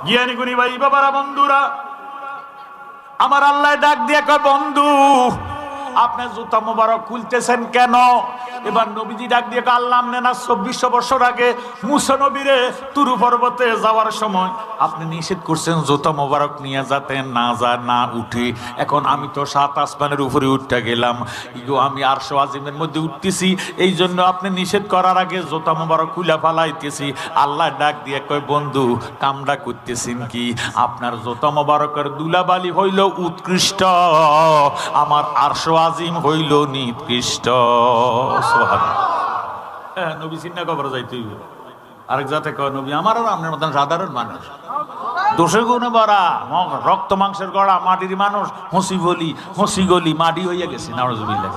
জ্ঞানী গুণী ভাই বাবারা বন্ধুরা, আমার আল্লাহ ডাক দিয়ে কয়, বন্ধু আপনি জুতা মোবারক খুলতেছেন কেন? এবার নবীজি ডাক দিয়ে আল্লাহ আমনে না 2400 বছর আগে মুসা নবীরে তুরু পর্বতে যাওয়ার সময় আপনি নিষেধ করছেন জুতা মোবারক নিয়ে যাতে না উঠে। এখন আমি তো 7 আসমানের উপরে উঠতে গেলাম, আমি আরশ আজিমের মধ্যে উঠতেছি, এই জন্য আপনি নিষেধ করার আগে জুতা মোবারক খুলে ফালাইতেছি। আল্লাহ ডাক দিয়ে কয়, বন্ধু কামড়া করতেছেন কি? আপনার জুতা মোবারকের দুলাবালি হইল উৎকৃষ্ট, আমার আরশ আজিম হইল নিকৃষ্ট। নবী চিন্তা কবর যাইতে আরেক জাতে কয়, নবী আমারও আপনার মতন সাধারণ মানুষ, দোষে গুণে ভরা, রক্ত মাংসের গড়া, মাটির মানুষ, হসি গলি মাটি হইয়া গেছে। নাউজুবিল্লাহ,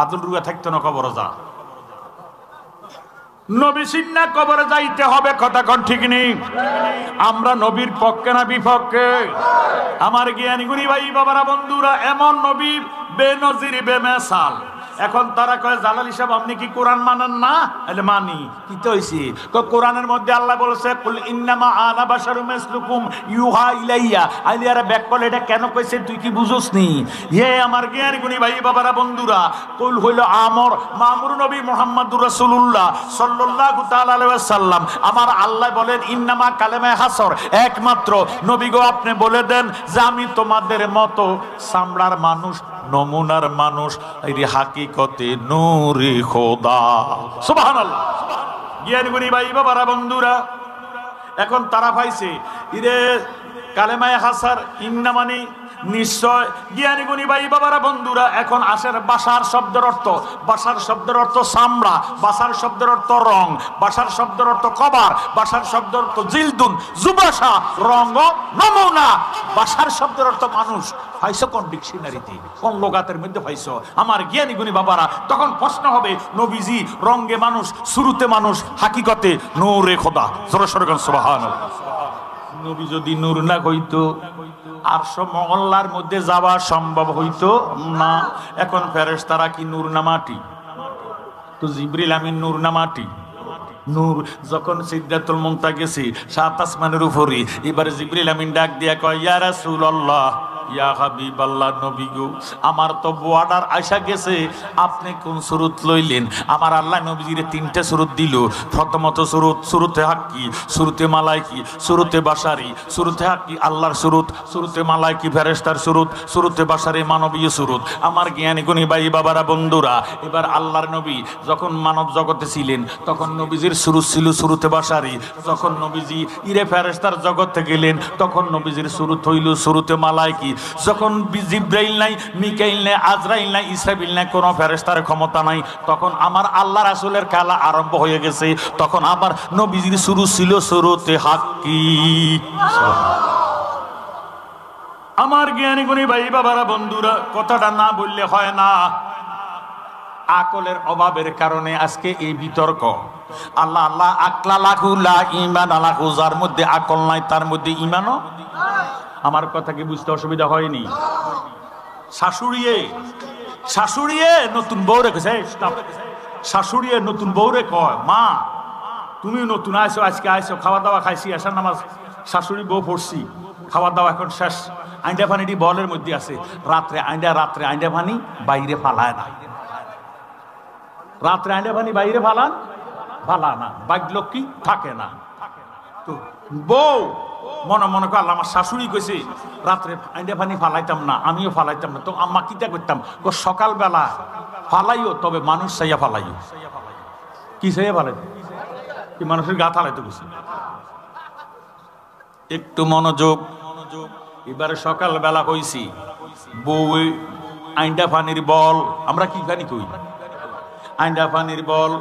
আদুল রুয়া থাকতো না কবর যা। নবী চিন্না কবরে যাইতে হবে, কথা কোন ঠিক নেই? আমরা নবীর পক্ষে না বিপক্ষে? আমার জ্ঞানী গুণী ভাই বাবারা বন্ধুরা, এমন নবী বেনজির বেমেসাল। এখন তারা কয়, জালালি সাহেব আপনি কি কোরআন মানেন না? আরে মানি। কি তো হইছে? কোরআনের মধ্যে আল্লাহ বলেছে, কুল ইন্নামা আনা বাশারুম মিসলুকুম ইউহা ইলাইয়া। আইলিয়ারা ব্যাক করলে এটা কেন কইছে তুই কি বুঝোস নি? হে আমার জ্ঞানী গুণী ভাই বাবারা বন্ধুরা, কুল হইল আমর, মামুর নবী মুহাম্মদুর রাসূলুল্লাহ সাল্লাল্লাহু তাআলা আলাইহি ওয়াসাল্লাম। আমার আল্লাহ বলেন, ইন্নামা কালেমায়ে হাসর, একমাত্র নবী গো আপনি বলে দেন যে আমি তোমাদের মতো চামড়ার মানুষ, নমুনার মানুষ, এই হাকিকতে নূরে খোদা। সুবহানাল্লাহ। জ্ঞানী গুণী ভাই বাবারা বন্ধুরা, এখন তারা পাইছে ইরে কালেমায়ে হাসার ইন্না মানে নিশ্চয়। জ্ঞানী গুণী ভাই বাবারা বন্ধুরা, এখন আসেন বাসার শব্দের অর্থ। বাসার শব্দের অর্থ চামড়া, বাসার শব্দের অর্থ রং, বাসার শব্দের অর্থ কবার, বাসার শব্দের অর্থ জিলদুন, জুবাসা, রঙ, নমুনা। বাসার শব্দের অর্থ মানুষ। পাইছো কোন ডিকশনারিতে, কোন লোগাতের মধ্যে পাইছো? আমার জ্ঞানী গুণী বাবারা, তখন প্রশ্ন হবে, নবীজি রঙ্গে মানুষ, শুরুতে মানুষ, হাকিকতে নূরে খোদা। জোরে সোরে বলেন সুবহানাল্লাহ। নবী যদি নূর না হইতো আরশ মহল্লার মধ্যে যাওয়া সম্ভব হইতো না। এখন ফেরেশতারা কি নূর না মাটি? তো জিবরিল আমিন নূর না মাটি? নূর। যখন সিদরাতুল মুনতাহা গেছে 7 আসমানের উপরে, এবারে জিবরিল আমিন ডাক দিয়া কয়, ইয়া রাসূলুল্লাহ, ইয়া হাবিবাল্লাহ, নবী গো আমার তো বর্ডার আইসা গেছে, আপনি কোন সুরত লইলেন? আমার আল্লাহ নবীজিরে 3টে সুরত দিল। প্রথমত সুরত, সুরতে হাক্কি, সুরতে মালাইকি, সুরতে বাশারি। সুরতে হাক্কি আল্লাহর সুরত, সুরতে মালাইকি ফেরেশতার সুরত, সুরতে বাশারি মানবীয় সুরত। আমার জ্ঞানী গুণী ভাই বাবারা বন্ধুরা, এবার আল্লাহর নবী যখন মানব জগতে ছিলেন তখন নবীজির সুরত ছিল সুরতে বাশারি। যখন নবীজি ইরে ফেরেশতার জগতে গেলেন তখন নবীজির সুরত হইল সুরতে মালাইকি। যখন জিব্রাইল নাই, মিকাইল নাই, আজরাইল নাই, ইসরাফিল নাই, কোনো ফেরেশতার ক্ষমতা নাই, তখন আমার আল্লাহ রাসূলের খেলা আরম্ভ হয়ে গেছে। তখন আবার নবীজির শুরু ছিল সুরতে হাক্কি। আমার জ্ঞানী গুণী ভাই বাবারা বন্ধুরা, কথাটা না বললে হয় না। আকলের অভাবের কারণে আজকে এই বিতর্ক। আল্লাহ আল্লাহ আকলা লাহু লা ঈমান আলাহু, যার মধ্যে আকল নাই তার মধ্যে ঈমানও। আমার কথা কি বুঝতে অসুবিধা হয়নি? শাশুড়িয়ে নতুন বউরে কইছে, শাশুড়িয়ে নতুন বউরে কয়, মা তুমি নতুন আইছো, আজকে আইছো, খাওয়া দাওয়া খাইছি, আসার নামাজ শাশুড়ি বউ পড়ছি, খাওয়া দাওয়া এখন শেষ, আইন্ডা পানিটি বলের মধ্যে আছে, রাত্রে আইন্ডা পানি বাইরে ফালায় না, রাত্রে আইন্ডা পানি বাইরে ফালা না, বাইক কি থাকে না। তো বউ মনে মনে কর, আল্লাহ আমার শাশুড়ি কইছে রাত্রে আইন্ডা পানি ফালাইতাম না, আমিও ফালাইতাম না, তো আম্মা কিতা করতাম? সকালবেলা ফালাইও, তবে মানুষ চাইয়া ফালাইও। কি চাইয়া ফালাই? কি মানুষের গা ফালাইতে গেছি? একটু মনোযোগ। এবারে সকালবেলা কইছি বউ আইন্ডা পানির বল, আমরা কি জানি কই আইন্ডা পানির বল,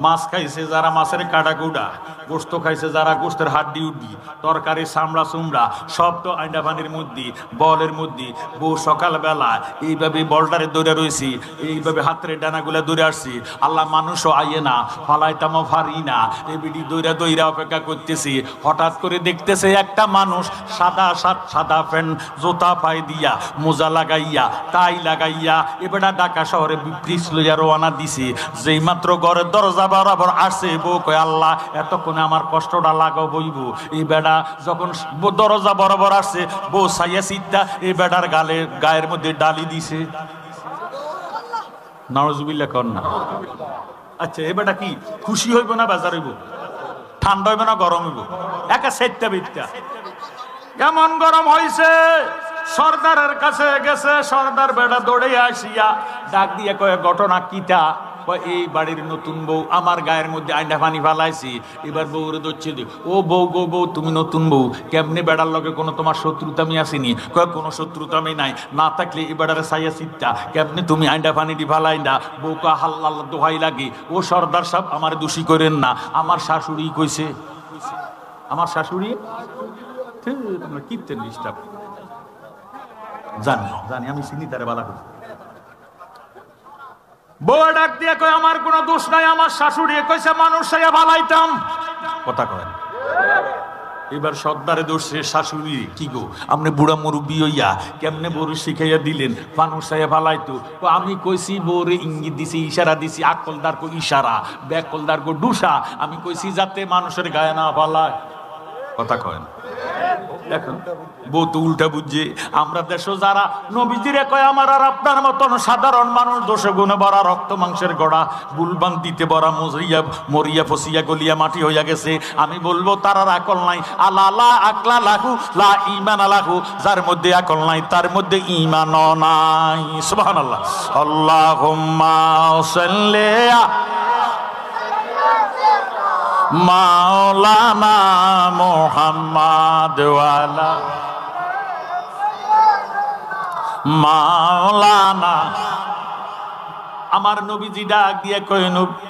মাছ খাইছে যারা মাছের কাটা কুড়া, গোস্ত খাইছে যারা গোস্তের হাড্ডি উড্ডি, তরকারি চামড়া চুমড়া সব তো আইন্ডা পানির মধ্যে, বলের মধ্যে। বউ সকালবেলা এইভাবে বলটারে দৌড়ে রয়েছি, এইভাবে হাতের ডানাগুলা দৌড়ে আসছি, আল্লাহ মানুষও আইয়ে না, ফালাইতামও ফারি না, এই বিডি দৌড়া অপেক্ষা করতেছি। হঠাৎ করে দেখতেছে একটা মানুষ সাদা প্যান্ট, জোতা পায়ে দিয়া, মোজা লাগাইয়া, টাই লাগাইয়া এবারে ঢাকা শহরে ব্রিজ লইয়া রওনা দিছে। যেই মাত্র ঘরের দরজা বরাবর আসছে, বউ কয়, আল্লাহ এতক্ষণ তখন আমার কষ্টটা লাগাও বইব। এই বেড়া যখন দরজা বরাবর আসছে, বউ সাইয়া সিদ্ধা এই বেড়ার গায়ের মধ্যে ডালি দিছে। নাউজুবিল্লাহ কর না। আচ্ছা এ বেটা কি খুশি হইব না বেজার হইব? ঠান্ডা হইব না গরম হইব? একা সেটটা বিটটা কেমন গরম হইছে। সর্দারের কাছে গেছে, সর্দার বেটা দৌড়ে আসিয়া ডাক দিয়ে কয়ে ঘটনা কিটা? এই বাড়ির নতুন বউ, আমার গায়ের মধ্যে আইনা পানি ফালাইছি, এবার বউরে দচ্ছে দি। ও বউ গো বউ, তুমি নতুন বউ, কেমনে বেড়ার লগে কোনো তোমার শত্রুতা আমি আসিনি? কয়ে কোনো শত্রুতা আমি নাই, না থাকলে এই বেড়ারে সাইয়া সিটটা কেমনে তুমি আইনা পানি দি ফালাই না? বউকা হাল্লা দোহাই লাগে, ও সর্দার সাহেব আমার দোষী করেন না, আমার শাশুড়ি কইছে। আমার শাশুড়ি কিপতেন ডিস্টার্ব জানি জানি, আমি চিনি তারে বালা করি। বউ ডাক দিয়ে কয় আমার কোনো দোষ নাই, আমার শাশুড়ি কইছে মানুষ সাইয়া ভালাইতাম। কথা কয় এবার সর্দারে দোষে শাশুড়ি। কি গো আপনি বুড়া মুরব্বী হইয়া কেমনে বউরে শিখাইয়া দিলেন মানুষ সাইয়া ভালাইতো? আমি কইছি বউরে ইঙ্গিত দিছি, ইশারা দিছি, আকলদার কো ইশারা, ব্যাকলদার কো ডুসা। আমি কইছি যাতে মানুষের গায়ে না ভালায়। কথা কয় না। এখন বউ তো উল্টা বুঝছে। আমরা দেশ যারা নবীজিরে কয় আমার আর আপনার মতন সাধারণ মানুষ, দোষে গুণে ভরা, রক্ত মাংসের গড়া, বুলবান দিতে ভরা, মরিয়া ফসিয়া গলিয়া মাটি হইয়া গেছে, আমি বলবো তার আর আকল নাই। আলা লা আকলা লাহু লা ঈমান লাহু, যার মধ্যে আকল নাই তার মধ্যে ঈমানও নাই। সুবহানাল্লাহ। আল্লাহুম্মা সাল্লি মাওলানা মুহাম্মদ ওয়ালা মাওলানা। আমার নবীজি ডাক দিয়ে কয়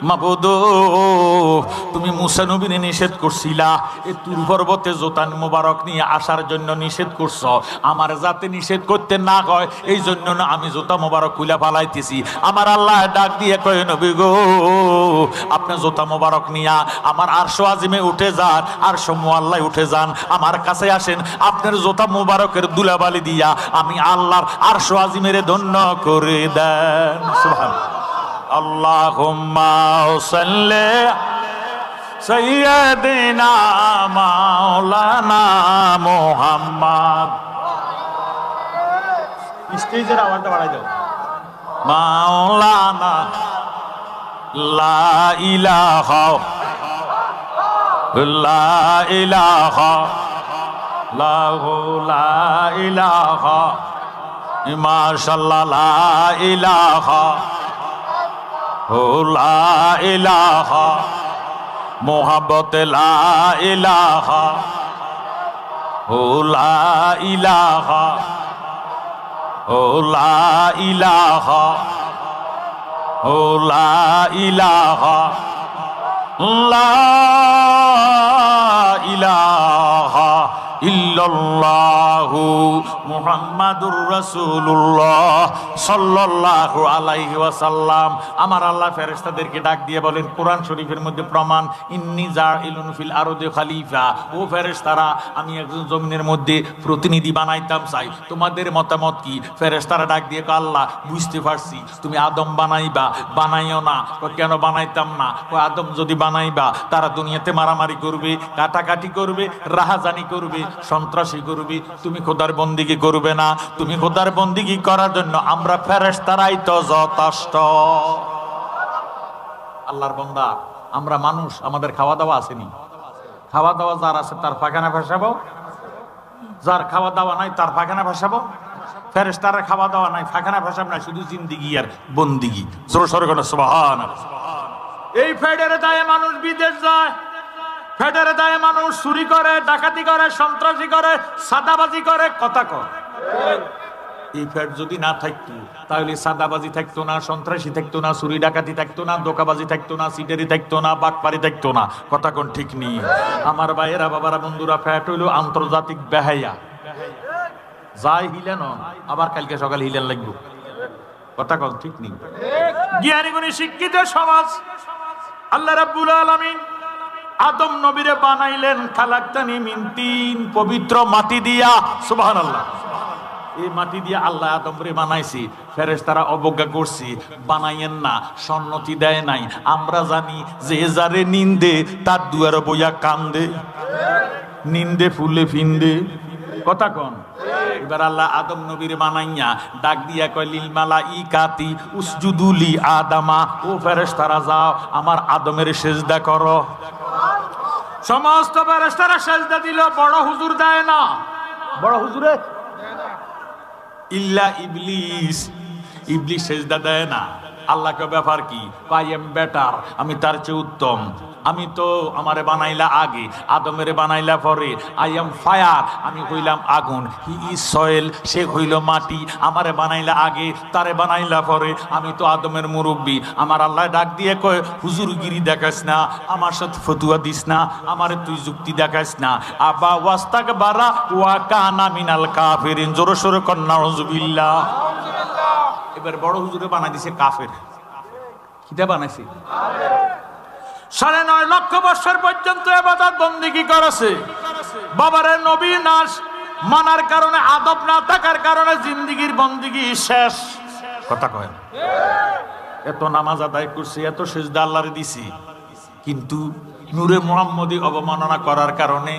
মাবুদ, তুমি মুসা নবীরে নিষেধ করছিলা এই তুর পর্বতে জোতান মোবারক নিয়ে আসার জন্য নিষেধ করছো, আমার যাতে নিষেধ করতে না হয় এই জন্য না আমি জোতা মোবারক খুলে ফালাইতেছি। আমার আল্লাহ ডাক দিয়ে কয় নবী গো, আপনি জোতা মোবারক নিয়া আমার আরশ আজিমে উঠে যান, আরশ মুআল্লায় উঠে যান, আমার কাছে আসেন, আপনার জোতা মোবারকের দুলাবালি দিয়া আমি আল্লাহর আরশ আজিমের ধন্য করে দেন। সুবহানাল্লাহ। আল্লাহুম্মা সাল্লি সাইয়্যিদিনা মাওলানা মুহাম্মদ। স্টেজের আওয়াজটা বাড়াই দাও। মাওলানা লা ইলাহা লা ইলাহা লাহু লা ইলাহা মাশাআল্লাহ লা ইলাহা লা ইলাহা মোহাব্বত লা ইলাহা লা ইলাহা লা ইলাহা লা ইলাহা লা ইলাহা ইল্লাল্লাহু মুহাম্মাদুর রাসূলুল্লাহ সাল্লাল্লাহু আলাইহি ওয়াসাল্লাম। আমার আল্লাহ ফেরেশতাদেরকে ডাক দিয়ে বলেন কোরআন শরীফের মধ্যে প্রমাণ, ইন্নী জাইলুন ফিল আরদি খলিফা। ও ফেরেশতারা, আমি একজন জমিনের মধ্যে প্রতিনিধি বানাইতাম চাই, তোমাদের মতামত কি? ফেরেশতারা ডাক দিয়ে কয় আল্লাহ বুঝতে পারছি তুমি আদম বানাইবা, বানাইও না। কেন বানাইতাম না? আদম যদি বানাইবা তারা দুনিয়াতে মারামারি করবে, কাটাকাটি করবে, রাহাজানি করবে, সন্ত্রাসী করবে, তুমি খোদার বন্দিগি করবে না। তুমি খোদার বন্দিগি করার জন্য আমরা ফেরেশতারাই তো যথেষ্ট। আল্লাহর বান্দা আমরা মানুষ, আমাদের খাওয়া দাওয়া আসেনি? খাওয়া দাওয়া যার আছে তার পায়খানা ভাসাবো, যার খাওয়া দাওয়া নাই তার পায়খানা ভাসাবো। ফেরেশতারা খাওয়া দাওয়া নাই, পায়খানা ভাসাব না, শুধু জিন্দিগি আর বন্দিগি। জোরে সোরে কোন সুবহানাল্লাহ। এই ফেডের দায়ে মানুষ বিদেশ যায়, ফেডের দায়ে মানুষ চুরি করে, ডাকাতি করে, সন্ত্রাসী করে, সাদাবাজি করে। কথা কয় এই ফেড যদি না থাকতো তাহলে সাদাবাজি থাকতো না, সন্ত্রাসী থাকতো না, চুরি ডাকাতি থাকতো না, দোকাবাজি থাকতো না, সিটারি থাকতো না, বাটপারি থাকতো না। কথা কোন ঠিক নেই? আমার ভাইয়েরা, বাবারা, বন্ধুরা, ফ্যাট হইল আন্তর্জাতিক বেহাইয়া। যাই হিলেন আবার কালকে সকাল হিলেন লাগবে। কথা কোন ঠিক নেই? জ্ঞানী গুণী শিক্ষিত সমাজ। আল্লাহ রাব্বুল আলামিন আদম নবীরে বানাইলেন খালাকতানি মিন তিন, পবিত্র মাটি দিয়া। সুবহানাল্লাহ। এই মাটি দিয়ে আল্লাহ আদমরে বানাইছি, ফেরেশতারা অবজ্ঞা করছি, বানাইয়েন না, সন্নতি দেয় নাই। আমরা জানি যে যারে নিন্দে তার দুয়ারে বইয়া কান্দে, নিন্দে ফুলে ফিন্দে, কথা কন। এবার আল্লাহ আদম নবীর বানাইয়া ডাক দিয়া কয় লিল মালাইকাতি উসজুদু লি আদামা, ও ফেরেশতারা যাও আমার আদমের সিজদা করো। সমস্ত ফেরেশতারা সিজদা দিল, বড় হুজুর দেয় না। বড় হুজুরে ইল্লা ইবলিস, ইবলিস সিজদা দেয় না। আল্লাহকে ব্যাপার কি? আই এম বেটার, আমি তার চেয়ে উত্তম। আমি তো আমারে বানাইলা আগে, আদমের বানাইলা পরে। আই এম ফায়ার, আমি হইলাম আগুন। হি ইজ সয়েল, সে হইল মাটি। আমারে বানাইলা আগে, তারে বানাইলা পরে। আমি তো আদমের মুরব্বী। আমার আল্লাহ ডাক দিয়ে কয় হুজুরগিরি দেখাস না, আমার সাথে ফতুয়া দিস না, আমারে তুই যুক্তি দেখাস না। আবা ওয়াস্তাকবারা ওয়া কানা মিনাল কাফিরিন, জোরে সোরে কর নাউযুবিল্লাহ। এবার বড় হুজুরে বানাই দিছে কাফের। কিটা বানাইছে? 9.5 লক্ষ বছর পর্যন্ত ইবাদত বন্দেগী করেছে। বাবারে নবী না মানার কারণে, আদব না থাকার কারণে জিন্দেগীর বন্দেগী শেষ। কথা কয়, এত নামাজ আদায় করছি, এত সিজদা আল্লাহরে দিছি, কিন্তু নূরে মুহাম্মদী অবমাননা করার কারণে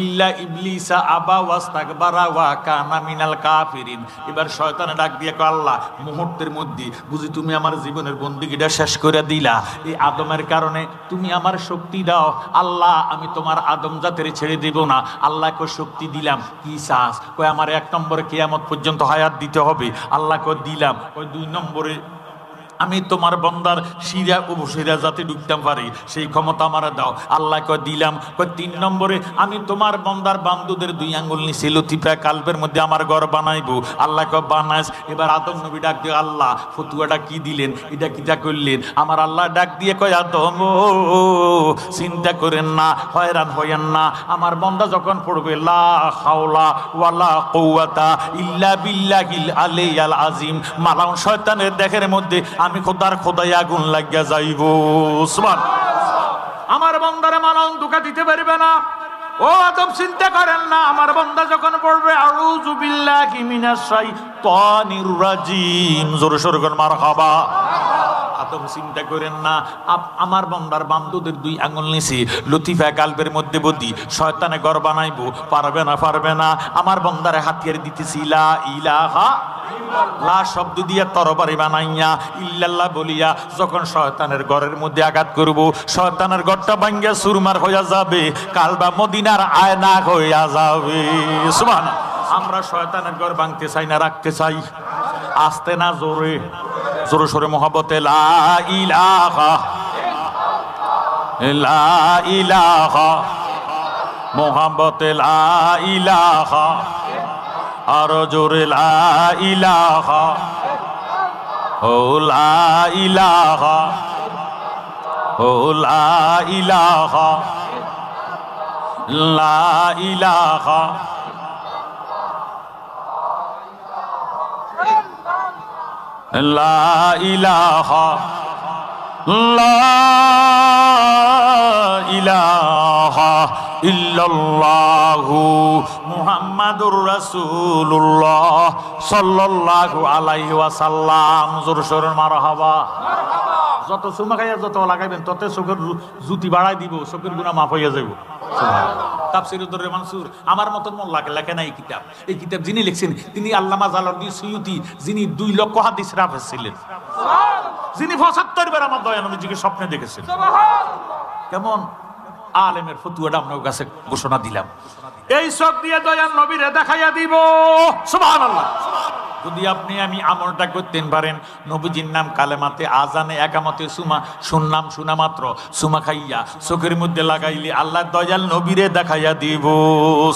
ইল্লা ইবলিসা আবা ওয়াস্তাকবারা ওয়া কানা মিনাল কাফিরিন। এবার শয়তানে ডাক দিয়ে কয় আল্লাহ মুহূর্তের মধ্যে বুঝি তুমি আমার জীবনের বন্দেগীটা শেষ করে দিলা, এই আদমের কারণে তুমি আমার শক্তি দাও। আল্লাহ আমি তোমার আদম জাতের ছেড়ে দেব না। আল্লাহকে শক্তি দিলাম, কি চাস? কয় আমার 1 নম্বরে কিয়ামত পর্যন্ত হায়াত দিতে হবে। আল্লাহকে দিলাম। কয় 2 নম্বরে আমি তোমার বন্দার শিরা উপশিরা যাতে ঢুকতাম পারি সেই ক্ষমতা আমার দাও। আল্লাহকে দিলাম। 3 নম্বরে আমি তোমার বন্দার বান্দুদের 2 আঙ্গুল নিচে লতিফা কালবের মধ্যে আমার ঘর বানাইবো। আল্লাহকে বানাস। এবার আদম নবী ডাক দিয়ে আল্লাহ ফতুয়াটা কি দিলেন, এটা কিটা করলেন? আমার আল্লাহ ডাক দিয়ে কয় আদম ও চিন্তা করেন না, হয়রান হইয়েন না। আমার বন্দা যখন পড়বে লা হাওলা ওয়ালা কুওয়াতা ইল্লা বিল্লাহিল আলিয়্যিল আযীম, মালাউন শয়তানের দেহের মধ্যে আমি খোদার খোদাই আগুন লাগিয়া যাইব। সুবহানাল্লাহ। আমার বান্দারে মালাউন দুকা দিতে পারবে না। ও আদম চিন্তা করেন না, আমার বান্দা যখন পড়বে আউযু বিল্লাহি মিনাশ শাইতানির রাজিম, জোরে সোরে কোন মারহাবা। আদম চিন্তা করেন না, আমার বান্দার বান্দুদের 2 আঙ্গুল নিচে লতিফা কালবের মধ্যে বদি শয়তানে ঘর বানাইবো। পারবে না, পারবে না। আমার বান্দারে হাতিয়ার দিতেছি লা ইলাহা লা শব্দ দিয়ে তরবারি বানাইয়া ইল্লাল্লাহ বলিয়া যখন শয়তানের ঘরের মধ্যে আঘাত করব, শয়তানের ঘরটা ভাঙ্গিয়া চুরমার হইয়া যাবে, কালবা মদিনার আয়না হইয়া যাবে। সুবহানাল্লাহ। আমরা শয়তানের ঘর ভাঙতে চাই না, রাখতে চাই। আস্তে না জোরে, জোরে সোরে মহব্বতে লা ইলাহা লা ইলাহা, মহব্বতে লা ইলাহা, আরো জোরে লা ইলাহা ও লা ইলাহা ও লা ইলাহা লা ইলাহা লা ইলাহা লা ইলাহা ইল্লাল্লাহু মুহাম্মাদুর রাসূলুল্লাহ সাল্লাল্লাহু আলাইহি ওয়াসাল্লাম। জোরে সোরে মারহাবা। যত চুমা খাইয়া যত লাগাইবেন তত চোখের জুতি বাড়াই দিব, চোখের গুনাহ মাফ হইয়া যাইব। তাফসীরুদ দুররে মানসুর আমার মতন মোল্লাকে লেখে না এই কিতাব। এই কিতাব যিনি লিখছেন তিনি আল্লামা জালালউদ্দিন সুয়ুতি, যিনি 2 লক্ষ হাদিস হাফেজ ছিলেন, যিনি 75 বার আমার দয়া নবীজিকে স্বপ্নে দেখেছেন। কেমন আলেমের ফতুয়াটা আপনার কাছে ঘোষণা দিলাম। এই চোখ দিয়ে দয়াল নবীরে দেখাইয়া দিব। সুবহানাল্লাহ। যদি আপনি আমি আমলটা করতেন পারেন, নবীজির নাম কালেমাতে আজানে একামতে সুমা শুনলাম, শোনা মাত্র সুমা খাইয়া চোখের মধ্যে লাগাইলে আল্লাহ দয়াল নবীরে দেখাইয়া দিব।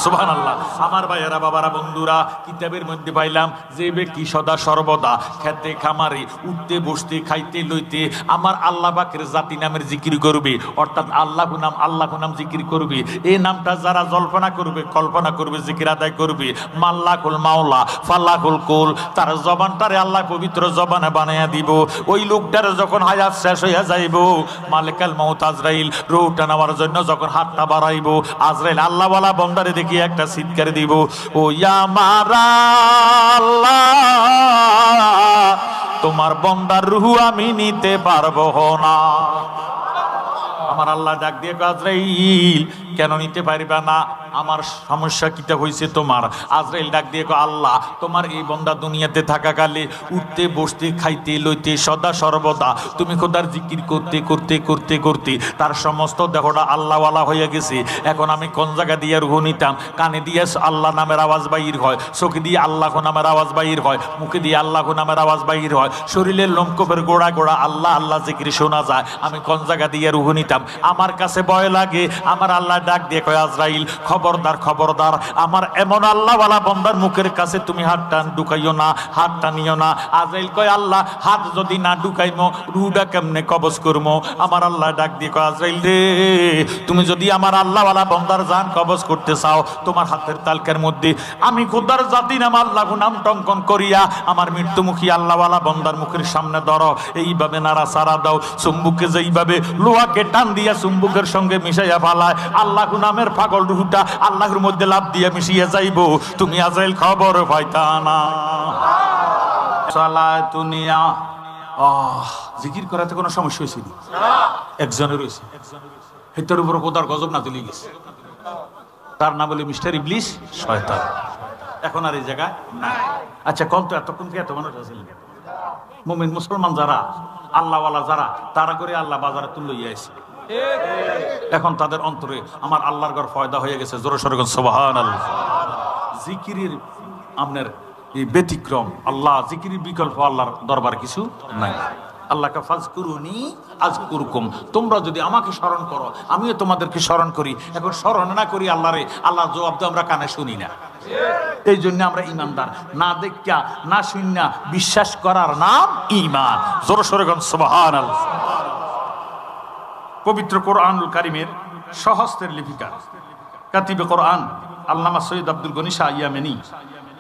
সুবহানাল্লাহ। আমার ভাইয়েরা, বাবারা, বন্ধুরা, কিতাবের মধ্যে পাইলাম যে ব্যক্তি সদা সর্বদা খেতে খামারে উঠতে বসতে খাইতে লইতে আমার আল্লাহ পাকের জাতি নামের জিকির করবে, অর্থাৎ আল্লাহ নাম জিকির করবে, এই নামটা যারা জল্পনা করবে, কল্পনা করবে, জিকির আদায় করবে, মাল্লাকুল মাওলা ফাল্লাকুল কুল তার জবানটারে আল্লাহ পবিত্র জবানে বানাইয়া দিব। ওই লোকটারে যখন হায়াত শেষ হইয়া যাইব, মালিকাল মউত আজরাইল রূহটা নেওয়ার জন্য যখন হাতটা বাড়াইব, আজরাইল আল্লাহ ওয়ালা বান্দারে দেখি একটা চিৎকার দিব, ও ইয়া মারা আল্লাহ, তোমার বান্দার রূহ আমি নিতে পারবো না। আমার আল্লাহ ডাক দিয়ে আজরাইল কেন নিতে পারবে না, আমার সমস্যা কিটা হয়েছে তোমার? আজরাইল ডাক দিয়ে আল্লাহ, তোমার এই বান্দা দুনিয়াতে থাকাকালে উঠতে বসতে খাইতে লইতে সদা সর্বদা তুমি খোদার জিকির করতে করতে করতে করতে তার সমস্ত দেহটা আল্লাহওয়ালা হয়ে গেছে। এখন আমি কোন জায়গা দিয়ে রুহ নিতাম? কানে দিয়ে আল্লাহ নামের আওয়াজ বাইর হয়, চোখে দিয়ে আল্লাহ নামের আওয়াজ বাইর হয়, মুখে দিয়ে আল্লাহ নামের আওয়াজ বাইর হয়, শরীরের লোমকূপের গোড়া গোড়া আল্লাহ আল্লাহ জিকির শোনা যায়। আমি কোন জায়গা দিয়ে রুহ নিতাম? আমার কাছে ভয় লাগে। আমার আল্লাহ ডাক দিয়ে কয় আজরাইল, খবরদার খবরদার, আমার এমন আল্লাহওয়ালা বান্দার মুখের কাছে তুমি হাতটা ঢুকাইও না, হাতটা নিও না। আজরাইল কয় আল্লাহ, হাত যদি না ঢুকাইমো রুহটা কেমনে কবজ করবো? আমার আল্লাহ ডাক দিয়ে কয় আজরাইল রে, তুমি যদি আমার আল্লাহওয়ালা বান্দার জান কবজ করতে চাও, তোমার হাতের তালকার মধ্যে আমি খোদার জাতি নাম আল্লাহ নাম টঙ্কন করিয়া আমার মৃত্যুমুখী আল্লাহওয়ালা বান্দার মুখের সামনে ধরো, এইভাবে নাড়া সারা দাও। চুম্বুকে যেইভাবে লোহাকে টান দিয়া চুম্বুকের সঙ্গে মিশাইয়া ফালায়, আল্লাহ নামের পাগল রুহটা আল্লাহর মধ্যে লাভ দিয়ে মিশিয়ে যাইব। তুমি আজরাইল খবর পাইতা না। সালাতুনিয়া জিকির করাতে কোনো সমস্যা হয়েছে না, একজনের হয়েছে, হেতার উপর কোদার গজব না তুলে গেছে। তার নাম বলে মিস্টার ইবলিস শয়তান। এখন আর এই জায়গায় নাই। আচ্ছা কোন তো এতক্ষণ কি এত মানুষ আছে? মুমিন মুসলমান যারা আল্লাহওয়ালা যারা, তারা করে আল্লাহ বাজারে তুলে লইয়াছে। এখন তাদের অন্তরে আমার আল্লাহর ঘর ফয়দা হয়ে গেছে। জোরে সোরে সুবহানাল্লাহ। জিকিরের আপনার এই ব্যতিক্রম, আল্লাহ জিকিরের বিকল্প আল্লাহর দরবার কিছু নাই। আল্লাহকে ফাজকুরুনি আযকুরকুম, তোমরা যদি আমাকে স্মরণ করো আমিও তোমাদেরকে স্মরণ করি। এখন স্মরণ না করি আল্লাহরে, আল্লাহর জবাব তো আমরা কানে শুনি না। এই জন্য আমরা ইমানদার। না দেখা না শুনিনা বিশ্বাস করার নাম ঈমান। জোরে সোরে সুবহানাল্লাহ। পবিত্র কোরআনুল কারীমের সহস্তের লিপিকা কাতিবে কোরআন আল্লামা সৈয়দ আব্দুল গনি শাহ ইয়ামেনী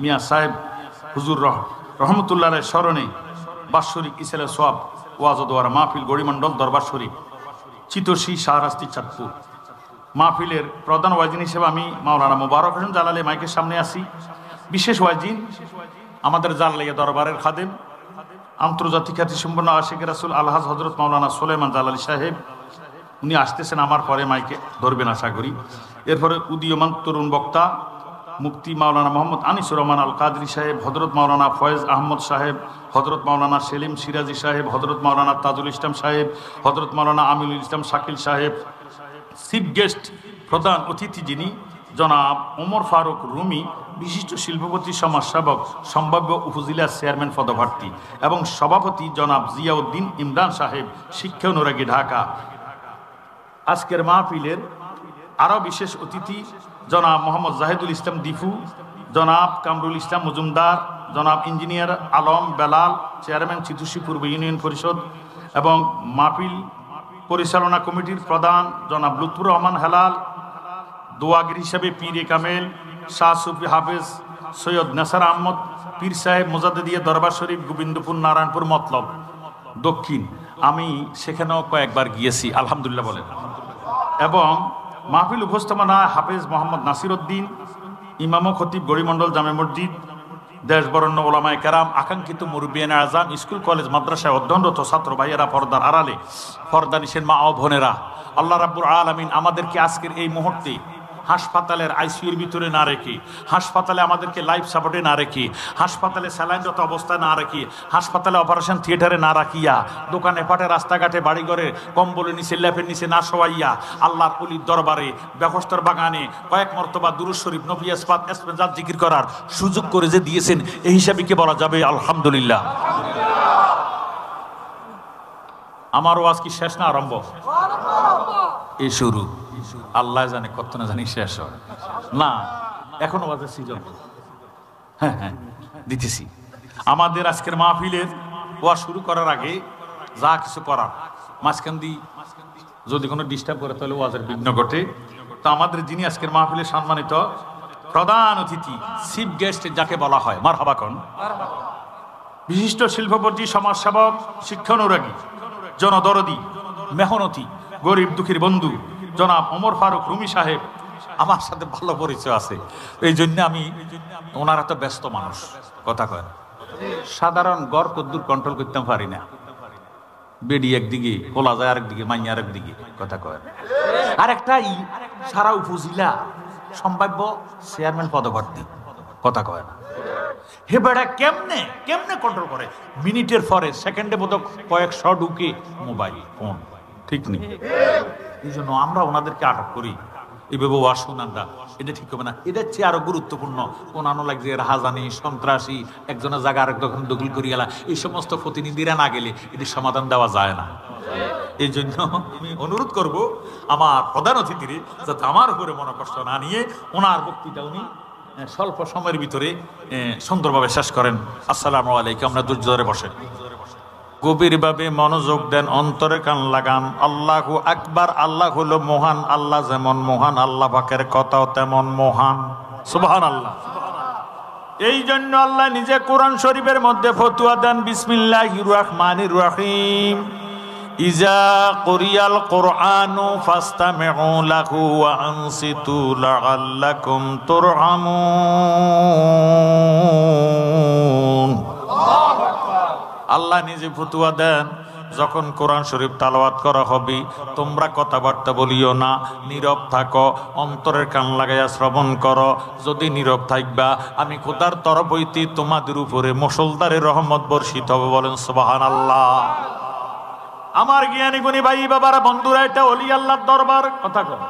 মিয়া সাহেব হুজুর রহমতুল্লাহের স্মরণে বাৎসরিক ইসলামের সওয়াব ওয়াজ ও দোয়া মাহফিল গড়িমণ্ডল দরবার শরীফ চিতোষী শাহরাস্তি চাঁদপুর। মাহফিলের প্রধান ওয়াজিন হিসেবে আমি মাওলানা মোবারক হোসেন জালালি মাইকের সামনে আসি। বিশেষ ওয়াজিন আমাদের জালালিয়া দরবারের খাদেম, আন্তর্জাতিক খ্যাতি সম্পন্ন আশিক রাসূল আলহাজ হযরত মাওলানা সুলাইমান জালালি সাহেব, উনি আসতেছেন আমার পরে, মাইকে ধরবেন আশা করি। এরপরে উদীয়মান তরুণ বক্তা মুফতি মাওলানা মোহাম্মদ আনিসুর রহমান আল কাদরি সাহেব, হযরত মাওলানা ফয়েজ আহমদ সাহেব, হযরত মাওলানা সেলিম সিরাজি সাহেব, হযরত মাওলানা তাজুল ইসলাম সাহেব, হযরত মাওলানা আমিনুল ইসলাম শাকিল সাহেব। চিফ গেস্ট প্রধান অতিথি যিনি জনাব ওমর ফারুক রুমি, বিশিষ্ট শিল্পপতি সমাজসেবক সম্ভাব্য উপজেলা চেয়ারম্যান পদপ্রার্থী, এবং সভাপতি জনাব জিয়াউদ্দিন ইমরান সাহেব, শিক্ষা অনুরাগী, ঢাকা। আজকের মাহফিলের আরও বিশেষ অতিথি জনাব মোহাম্মদ জাহিদুল ইসলাম দিফু, জনাব কামরুল ইসলাম মজুমদার, জনাব ইঞ্জিনিয়ার আলম বেলাল, চেয়ারম্যান চিতুষী পূর্ব ইউনিয়ন পরিষদ, এবং মাহফিল পরিচালনা কমিটির প্রধান জনাব লুৎফুর রহমান হেলাল, দোয়াগির হিসাবে পীরে কামেল শাহ সুফি হাফেজ সৈয়দ নেসার আহমদ পীর সাহেব মুজাদ্দিদিয়া দরবার শরীফ গোবিন্দপুর নারায়ণপুর মতলব দক্ষিণ। আমি সেখানেও কয়েকবার গিয়েছি, আলহামদুলিল্লাহ বলেন। এবং মাহফিল উপস্থাপনায় হাফেজ মোহাম্মদ নাসির উদ্দিন, ইমাম ও খতিব গড়িমণ্ডল জামে মসজিদ, দেশবরণ্য ওলামায়ে কেরাম, আকাঙ্ক্ষিত মুরব্বিয়ানে আযাম, স্কুল কলেজ মাদ্রাসায় অধ্যয়নরত ছাত্র ভাইয়েরা, পর্দার আড়ালে পর্দা নিশেন মা ও বোনেরা, আল্লাহ রাব্বুল আলামিন আমাদেরকে আজকের এই মুহূর্তে হাসপাতালের আইসিইউর ভিতরে না রেখে, হাসপাতালে আমাদেরকে লাইফ সাপোর্টে না রেখে, হাসপাতালে স্যালাইনরত অবস্থায় না রেখে, হাসপাতালে অপারেশন থিয়েটারে না রাখিয়া, দোকানে পাটে রাস্তাঘাটে বাড়িঘরে কম্বলের নিচে ল্যাপের নিচে না শোয়াইয়া, আল্লাহর ওলির দরবারে বেহস্তের বাগানে কয়েক মর্তবা দুরূদ শরীফ নফি আসফাত এসমেজাত জিকির করার সুযোগ করে যে দিয়েছেন, এই হিসাবে কি বলা যাবে আলহামদুলিল্লাহ। আমার ওয়াজ কি শেষ না আরম্ভ? এই শুরু, আল্লাহ জানে কত না জানি শেষ হয় না, এখন ওয়াজের সিজন। হ্যাঁ হ্যাঁ দিতেছি। আমাদের আজকের মাহফিলের ওয়াজ শুরু করার আগে যা কিছু করার মাঝখান দিয়ে যদি কোনো ডিস্টার্ব করে তাহলে ওয়াজের বিঘ্ন ঘটে। তো আমাদের যিনি আজকের মাহফিলের সম্মানিত প্রধান অতিথি, চিফ গেস্ট যাকে বলা হয়, মারহাবা কোন বিশিষ্ট শিল্পপতি, সমাজসেবক, শিক্ষানুরাগী, জনদরদি, মেহনতি, গরিব দুঃখীর বন্ধু জনাব ওমর ফারুক রুমি সাহেব আমার সাথে ভালো পরিচয় আছে। এই জন্য আমি, ওনারা তো ব্যস্ত মানুষ, কথা কয় সাধারণ গড় কদ্দুর কন্ট্রোল করতে পারি না। বেডি একদিকে, কোলা যায় আরেকদিকে, মাইয়া আরেকদিকে, কথা কয়। আর একটা সারা উপজেলা সম্ভাব্য চেয়ারম্যান পদপ্রার্থী, কথা কয় না। হে বেড়া কেমনে কেমনে কন্ট্রোল করে? মিনিটের পরে সেকেন্ডে বোধ কয়েকশো ঢুকে মোবাইল ফোন, ঠিক নেই। এই জন্য আমরা ওনাদেরকে আটক করি। এইভাবে ওয়াসুনান্দা এটা ঠিক হবে না। এটার চেয়ে আরো গুরুত্বপূর্ণ অন্যান্য লাগছে রাহাজানি, সন্ত্রাসী, একজনের জায়গা আরেক দখল করি গেলা, এই সমস্ত প্রতিনিধিরা না গেলে এটির সমাধান দেওয়া যায় না। এই জন্য আমি অনুরোধ করব আমার প্রধান অতিথিরে যাতে আমার উপরে মনে কষ্ট না নিয়ে ওনার বক্তৃতা উনি স্বল্প সময়ের ভিতরে সুন্দরভাবে শেষ করেন। আসসালামু আলাইকুম। আমরা ধৈর্য ধরে বসেন, গভীরভাবে মনোযোগ দেন, অন্তরে কান লাগান। আল্লাহু আকবার। আল্লাহ হলো মহান। আল্লাহ যেমন মহান, আল্লাহ পাকের কথাও তেমন মহান। সুবহানাল্লাহ। এই জন্য আল্লাহ নিজে কোরআন শরীফের মধ্যে ফতোয়া দেন, বিসমিল্লাহির রহমানির রহিম, ইজা কুরিয়াল কুরআনু ফাসতামিউ লাহু ওয়া আনসিতু লাআল্লাকুম তুরহামুন। আল্লাহ নিজে ফতোয়া দেন, যখন কোরআন শরীফ তালাওয়াত করা হবে তোমরা কথাবার্তা বলিও না, নীরব থাকো, অন্তরের কান লাগাইয়া শ্রবণ করো। যদি নীরব থাকবা আমি খোদার তরফ হইতে তোমাদের উপরে মুষলধারে রহমত বর্ষিত হবে। বলেন সুবহানাল্লাহ। আমার জ্ঞানী গুণী ভাই বাবারা বন্ধুরা, এটা ওলি আল্লাহর দরবার, কথা কন।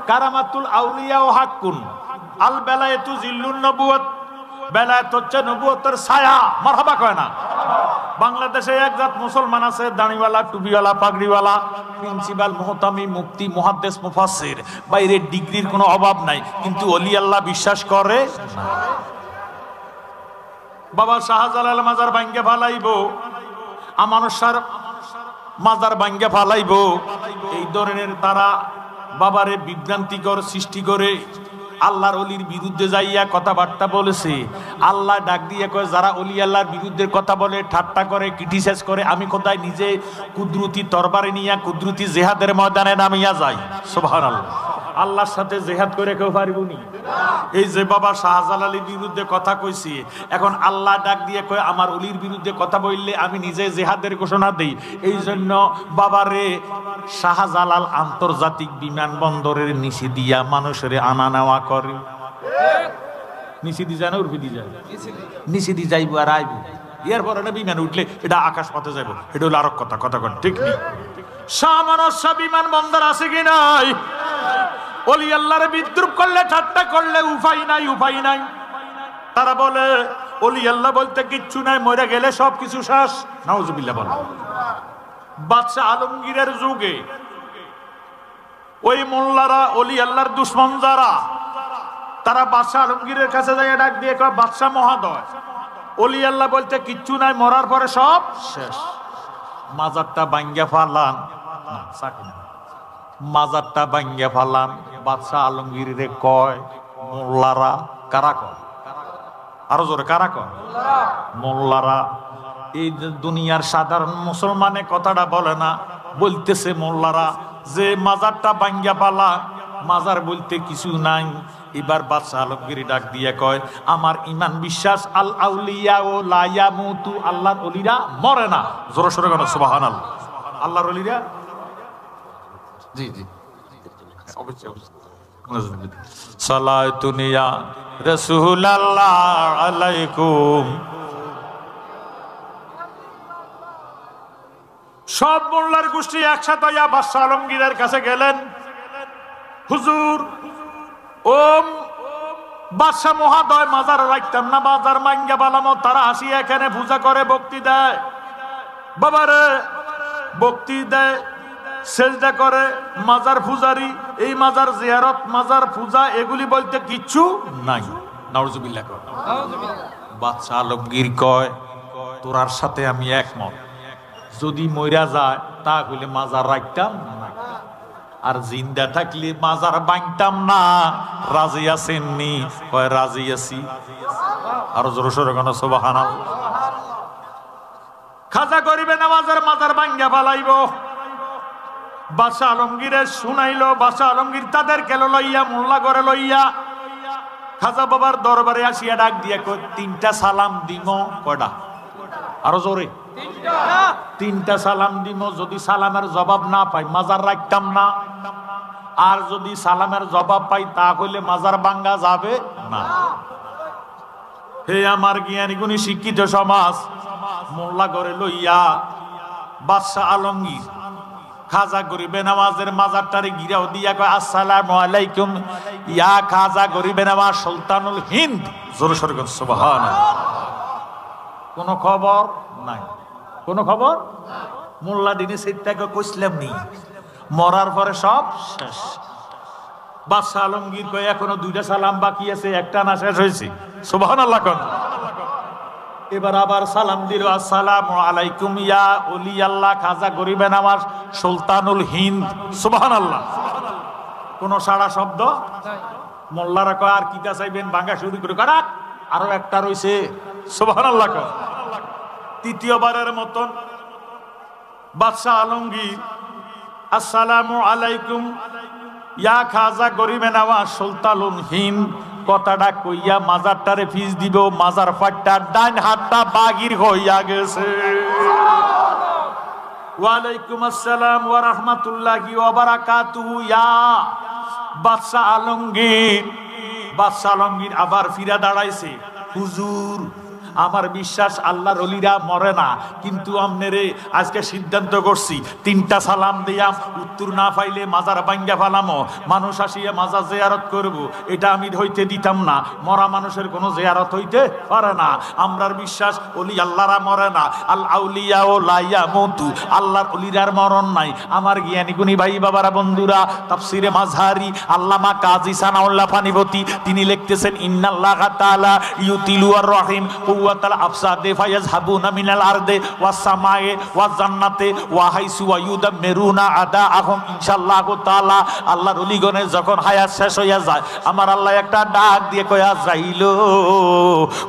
কারামাতুল আউলিয়া ও হাক্কুন, আল বেলায়েতু জিল্লুন নবুয়ত। বেলায়েত হচ্ছে নবুয়তের ছায়া, মারহাবা কয় না। বাংলাদেশে এক জাত মুসলমান আছে, দাড়িওয়ালা, টুপিওয়ালা, পাগড়িওয়ালা, প্রিন্সিপাল, মুহতামি, মুফতি, মুহাদ্দিস, মুফাসসির, বাইরে ডিগ্রির কোনো অভাব নাই, কিন্তু ওলি আল্লাহ বিশ্বাস করে না। বাবা শাহজালাল মাজার ভাঙ্গে ফালাইবো, আমানুষার মাজার ভাঙ্গে ফালাইবো, এই ধরনের তারা বাবারে বিভ্রান্তিকর সৃষ্টি করে আল্লাহর অলির বিরুদ্ধে যাইয়া কথাবার্তা বলেছে। আল্লাহ ডাক দিয়ে কয়, যারা অলি আল্লাহর বিরুদ্ধে কথা বলে, ঠাট্টা করে, ক্রিটিসাইজ করে, আমি কোথায় নিজে কুদরতি তরবারি নিয়া কুদরতি জেহাদের ময়দানে নামিয়া যাই। সুবহানাল্লাহ। আল্লাহর সাথে জেহাদ করে কেউ পারিবনি। এই যে বাবা শাহজালালের বিরুদ্ধে কথা কইছি, এখন আল্লাহ ডাক দিয়ে কয়, আমার অলির বিরুদ্ধে কথা বললে আমি নিজে জেহাদের ঘোষণা দেই। এই জন্য বাবারে শাহজালাল আন্তর্জাতিক বিমানবন্দরের নিচে দিয়া মানুষের আনা নেওয়া করে। নিচে দি যায় না, উর্ফি দি যায়, নিচে দি যাইব আর আইব। এরপরে বিমান উঠলে এটা আকাশ পথে যাইব, এটা হলো আরো কথা, কথা কন, ঠিক নেই। শাহ বিমানবন্দর আছে কি নাই? ওলি আল্লাহর বিদ্রুপ করলে, ঠাট্টা করলে উপায় নাই, উপায় নাই। তারা বলে ওলি আল্লাহ বলতে কিচ্ছু নাই, মরে গেলে সবকিছু শেষ। নাউজুবিল্লাহ বলে। বাদশাহ আলমগীরের যুগে ওই মোল্লারা, ওলি আল্লাহর দুশ্মন যারা, তারা বাদশাহ আলমগীরের কাছে যাই ডাক দিয়ে কয়, বাদশাহ মহোদয়, ওলি আল্লাহ বলতে কিচ্ছু নাই, মরার পরে সব শেষ। মাজারটা ভাঙ্গা ফালান, মাজারটা ভাঙ্গা ফালান। বাদশাহ আলমগীরে কয়, মোল্লারা, কারা কয়? আরো জোরে, কারা কয়? মোল্লারা। এই দুনিয়ার সাধারণ মুসলমানে কথাটা বলে না, বলতেছে মোল্লারা যে মাজারটা ভাঙ্গা ফালান, মাজার বলতে কিছু নাই। এবার বাদশাহ আলমগীর ডাক দিয়ে কয়, আমার ইমান বিশ্বাস, আল আউলিয়া ও লা ইয়ামুতু, আল্লাহর ওলিরা মরে না। জোরে সোরে কেন? সুবহানাল্লাহ। আল্লাহর ওলিরা, জি জি, সালাতুন ইয়া রাসূলুল্লাহ আলাইকুম। সব মোল্লার গোষ্ঠী একসাথে হইয়া বাদশাহ আলমগীরের কাছে গেলেন। হুজুর, ওম বাদশাহ মহোদয়, মাজার রাখতাম না, বাজার মাঙ্গা বালামো, তারা আসি এখানে পূজা করে, ভক্তি দেয়। বাবারে ভক্তি দেয়, সেজদা করে, মাজার পূজারি, এই মাজার জিয়ারত, মাজার পূজা, এগুলি বলতে কিচ্ছু নাই। নাউজুবিল্লাহ। বাদশাহ আলমগীর কয়, তোরার সাথে আমি একমত। যদি মইরা যায় তাহলে মাজার রাখতাম না, আর জিন্দা থাকলে মাজার ভাঙতাম না। রাজি আছেননি? কয় রাজি আছি। আর জোরে সোরে কেন? সুবহানাল্লাহ। খাজা গরিবে নওয়াজের মাজার ভাঙ্গা ফালাইব। বাদশাহ আলমগীরের শুনাইলো। বাদশাহ আলমগীর তাদের কেলো লইয়া মোল্লা করে লইয়া খাজা বাবার দরবারে আসিয়া ডাক দিয়া কই, 3টা সালাম দিম। কয়টা? আরো জোরে। 3টা সালাম দিম। যদি সালামের জবাব না পাই মাজার রাখতাম না, আর যদি সালামের জবাব পাই তা হইলে মাজার ভাঙ্গা যাবে না। হে আমার জ্ঞানী গুণী শিক্ষিত সমাজ, মোল্লা করে লইয়া বাদশাহ আলমগীর খাজা গরিবে নওয়াজের মাজারটারে গিরাও দিয়া কয়, আসসালামু আলাইকুম ইয়া খাজা গরিবে নওয়াজ সুলতানুল হিন্দ। জোরে সোরে কর সুবহানাল্লাহ। কোনো খবর নাই, কোনো খবর। মোল্লা দিনে সেটাকে কইছিলাম নি, মরার পরে সব শেষ। বাদশাহ আলমগীর কয়, এখনো 2টা সালাম বাকি আছে, একটা না শেষ হয়েছে। সুবহানাল্লাহ কোন। এবার আবার সালাম দিল, আসসালামু আলাইকুম ইয়া ওলি আল্লাহ খাজা গরিবে নওয়াজ সুলতানুল হিন্দ। সুবহানাল্লাহ। কোন সাড়া শব্দ। মোল্লারা কয়, আর কিটা চাইবেন? ভাঙ্গা শুরু করে করা, আরো একটা রইছে। সুবহানাল্লাহ কোন। তৃতীয়বারের মতন বাদশাহ আলমগীর আসসালামু আলাইকুম ইয়া খাজা গরিবে নওয়াজ সুলতানুল হিন্দ কথাটা কইয়া মাজারটারে ফিস দিব। মাজার ফাটটা ডান হাতটা বাগির হইয়া গেছে। ওয়ালাইকুম আসসালাম ওয়া রাহমাতুল্লাহি ওয়া বারাকাতুহু ইয়া বাদশাহ আলমগীর। বাদশাহ আলমগীর আবার ফিরা দাঁড়াইছে। হুজুর, আমার বিশ্বাস আল্লাহর ওলিরা মরে না, কিন্তু আমনেরে আজকে সিদ্ধান্ত করছি 3টা সালাম দিয়াম, উত্তর না পাইলে মাজার ভাঙ্গা ফালামো। মানুষ আসিয়া মাজার জিয়ারত করব, এটা আমি হইতে দিতাম না। মরা মানুষের কোনো জিয়ারত হইতে পারে না। আমরার বিশ্বাস ওলি আল্লাহরা মরে না। আল আউলিয়া ও লা ইয়ামুতু, আল্লাহর ওলিরার মরণ নাই। আমার জ্ঞানী গুণী ভাই বাবারা বন্ধুরা, তাফসিরে মাযহারি আল্লামা কাজী সানাউল্লাহ ফানিবতী তিনি লিখতেছেন, ইন্নাল্লাহা তাআলা ইউতিলু আর রহিম কুওয়াতাল আফসাদে ফায়াযহাবুনা মিনাল আরদে ওয়াস সামায়ে ওয়াজ জান্নাতে ওয়া হাইসু ওয়া ইউদাম্মিরুনা আদাআহুম। ইনশাআল্লাহু তাআলা আল্লাহর ওলিগণের যখন হায়াত শেষ হইয়া যায়, আমার আল্লাহ একটা ডাক দিয়ে কয়, আজরাইল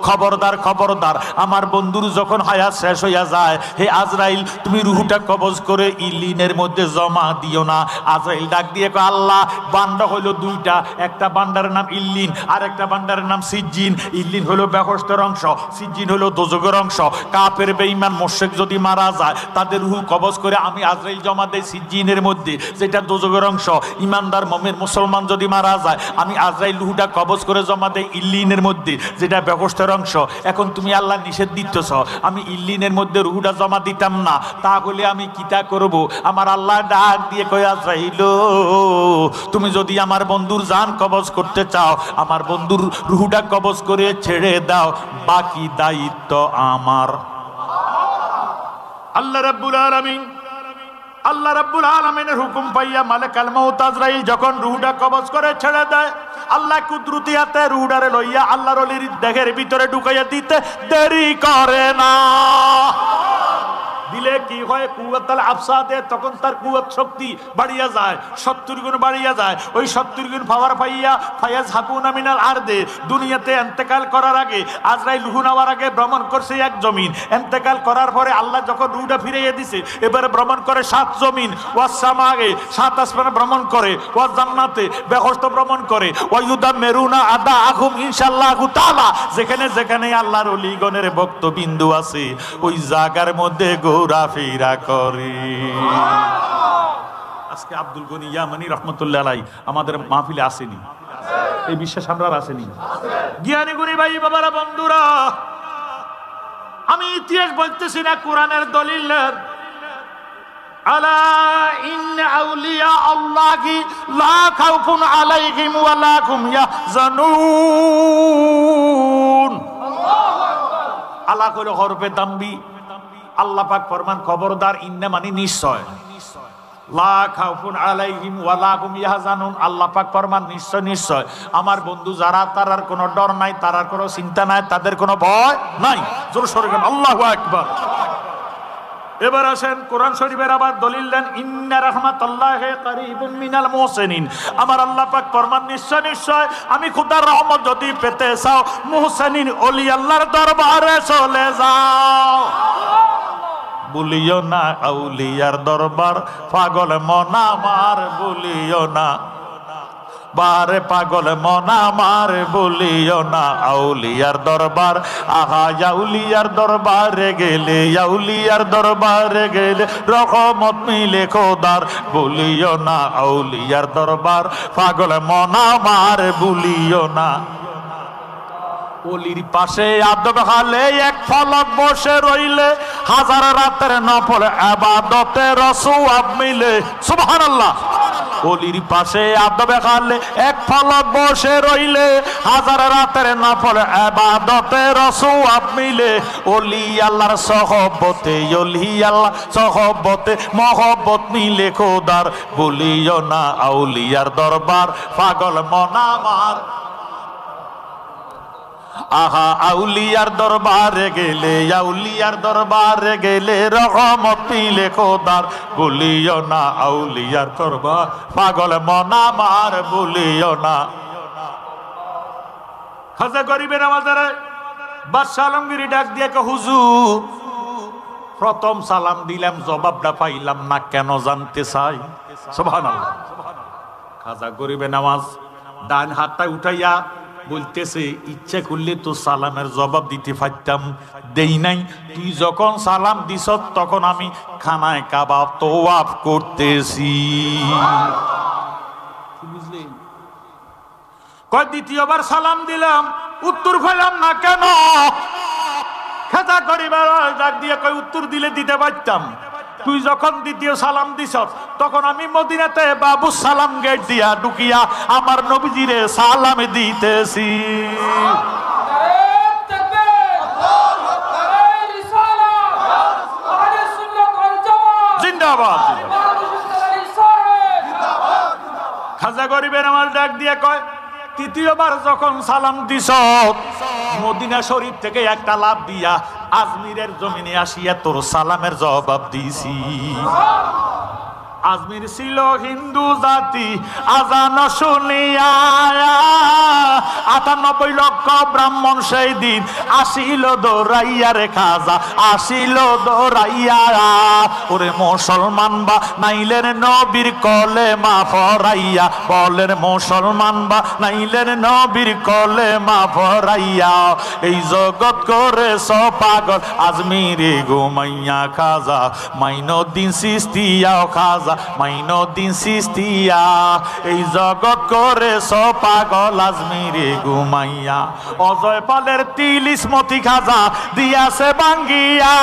খবরদার খবরদার, আমার বন্ধুর যখন হায়াত শেষ হইয়া যায়, হে আজরাইল তুমি রূহটা কবজ করে ইল্লিনের মধ্যে জমা দিও না। আজরাইল ডাক দিয়ে কয়, আল্লাহ বান্দা হইল 2টা, একটা বান্দারের নাম ইল্লিন আর একটা বান্দারের নাম সিজ্জিন। ইল্লিন হলো বেহেশতের অংশ, সিজ্জিন হলো দোজখের অংশ। কাফের বেঈমান মুশরিক যদি মারা যায়, তাদের রূহ কবজ করে আমি আজরাইল জমা দেই সিজ্জিনের মধ্যে, যেটা দোজখের অংশ। ইমানদার মুমিন মুসলমান যদি মারা যায়, আমি আজরাইল রূহটা কবজ করে জমা দেই ইল্লিনের মধ্যে, যেটা বেহেশতের অংশ। এখন তুমি আল্লাহ নিষেধ দিতেছ, আমি ইল্লিনের মধ্যে রূহটা জমা দিতাম না, তাহলে আমি কিতা করব? আমার আল্লাহ ডাক দিয়ে কয়, আজরাইল তুমি যদি আমার বন্ধুর জান কবজ করতে চাও, আমার বন্ধুর রূহটা কবজ করে ছেড়ে দাও, বাকি দায়িত্ব আমার। আল্লাহ রাব্বুল আলামিন, আল্লাহ রাব্বুল আলামিনের হুকুম পাইয়া মালিকুল মউত আজরাইল যখন রূহটা কবজ করে ছেড়ে দেয়, আল্লাহ কুদরতি হাতে রূহটারে লইয়া আল্লাহর ওলির দেহের ভিতরে ঢুকাইয়া দিতে দেরি করে না। দিলে কি হয়? কুওয়াতুল আফসাদে, তখন তার কুওয়াত শক্তি বাড়িয়া যায়, 70 গুণ বাড়িয়া যায়। ওই 70 গুণ পাওয়ার পাইয়া ফায়াযহাবুনা মিনাল আরদে, দুনিয়াতে ইন্তেকাল করার আগে আজরাইল রূহ নেওয়ার আগে ভ্রমণ করছে 1 জমিন। ইন্তেকাল করার পরে আল্লাহ যখন রূহটা ফিরিয়ে দিছে, এবারে ভ্রমণ করে 7 জমিন। ওয়াস সামায়ে, 7 আসমানে ভ্রমণ করে। ওয়াস জান্নাতে, বেহেশত ভ্রমণ করে। ওয়া ইউদাম্মিরুনা আদাআহুম ইনশাআল্লাহু তাআলা, যেখানে যেখানে আল্লাহর ওলিগণের ভক্তবিন্দু আছে, ওই জায়গার মধ্যে ঘোরাফেরা করে। আজকে আব্দুল গনি ইয়ামানি রহমতুল্লাহ আলাইহি আমাদের মাহফিলে আসেনি, এই বিশ্বাস আমরা আসেনি। জ্ঞানী গুণী ভাই বাবারা বন্ধুরা, আমি ইতিহাস বলতেছি না, কোরআনের দলিল। আলা ইন্না আউলিয়া আল্লাহি লা খাউফুন আলাইহিম ওয়া লা হুম ইয়াহজানুন। আলা কইলো হরফে তানবি। আল্লাহ পাক ফরমান, খবরদার, ইন্না মানে নিশ্চয়, লা খাউফুন আলাইহিম ওয়া লা হুম ইয়াহজানুন। আল্লাহ পাক ফরমান, নিশ্চয় নিশ্চয় আমার বন্ধু যারা, তারার কোনো ডর নাই, তারার কোনো চিন্তা নাই, তাদের কোনো ভয় নাই। জোরে সোরে বলেন আল্লাহু আকবার। এবার আসেন কোরআন শরীফের আবার দলিল দেন, ইন্না রাহমাতাল্লাহি কারীবুম মিনাল মুহসিনিন। আমার আল্লাহ পাক ফরমান, নিশ্চয় নিশ্চয় আমি খোদার রহমত যদি পেতে চাও, মুহসিনিন ওলি আল্লাহর দরবারে চলে যাও। ভুলিও না আউলিয়ার দরবার পাগল মন আমার ভুলিও না বারে পাগল মন আমার ভুলিও না আউলিয়ার দরবার আহা আউলিয়ার দরবারে গেলে আউলিয়ার দরবারে গেলে রহমত মিলে খোদার ভুলিও না আউলিয়ার দরবার পাগল মন আমার ভুলিও না অলির পাশে আদব হালে এক ফলক বসে রইলে হাজার রাতের নফল ইবাদতে রসওয়াব মিলে সুবহানাল্লাহ অলির পাশে আদব হালে এক ফলক বসে রইলে হাজার রাতের নফল ইবাদতে রসওয়াব মিলে অলি আল্লাহর সহবতে অলি আল্লাহ সহবতে মহব্বত মিলে খোদার ভুলিও না আউলিয়ার দরবার পাগল মন আমার আহা আউলিয়ার দরবারে গেলে আউলিয়ার দরবারে গেলে রহমত মিলে খোদার ভুলিও না আউলিয়ার দরবার পাগল মন আমার ভুলিও না খাজা গরিবের আমাদের বাদশা আলমগীর ডাক দিয়ে হুজুর প্রথম সালাম দিলাম জবাবটা পাইলাম না কেন জানতে চাই সুবহানাল্লাহ খাজা গরিবের নামাজ ডান হাতটা উঠাইয়া বলতেছে ইচ্ছা করলে তো সালামের জবাব দিতে পারতাম দেই নাই তুই যখন সালাম দিস তখন আমি খানায় কাবা তওয়াফ করতেছি বুঝলি কয় দ্বিতীয়বার সালাম দিলাম উত্তর পেলাম না কেন খাজা গরিবের ডাক দিয়ে কয় উত্তর দিলে দিতে পারতাম তুই যখন দ্বিতীয় সালাম দিস তখন আমি মদিনাতে বাবু সালাম গেট দিয়া ঢুকিয়া আমার নবীজিরে সালাম দিতেছি জিন্দাবাদ খাজা গরিবের আমার ডাক দিয়ে কয় তৃতীয়বার যখন সালাম দিস মদিনা শরীফ থেকে একটা লাভ দিয়া আজমিরের জমিনে আসিয়া তোর সালামের জবাব দিছি আজমির ছিল হিন্দু জাতি আজান শুনিয়া ৯৮ লক্ষ ব্রাহ্মণ সেই দিন আসিল দৌড়াইয়া রে খাজা আসিল দৌড়াইয়া ওরে মুসলমান বা নাইলেন নবীর কলেমা পড়াইয়া বলেন মুসলমান বা নাইলেন নবীর কলেমা পড়াইয়া এই জগৎ করে পাগল আজমিরে ঘুমাইয়া খাজা মাইনুদ্দিন চিশতিয়া খাজা মাইনুদ্দিন চিশতিয়া এই জগৎ করে পাগল আজমিরে ঘুমাইয়া অজয় পালের তিলিসমতি খাজা দিয়াছে ভাঙ্গিয়া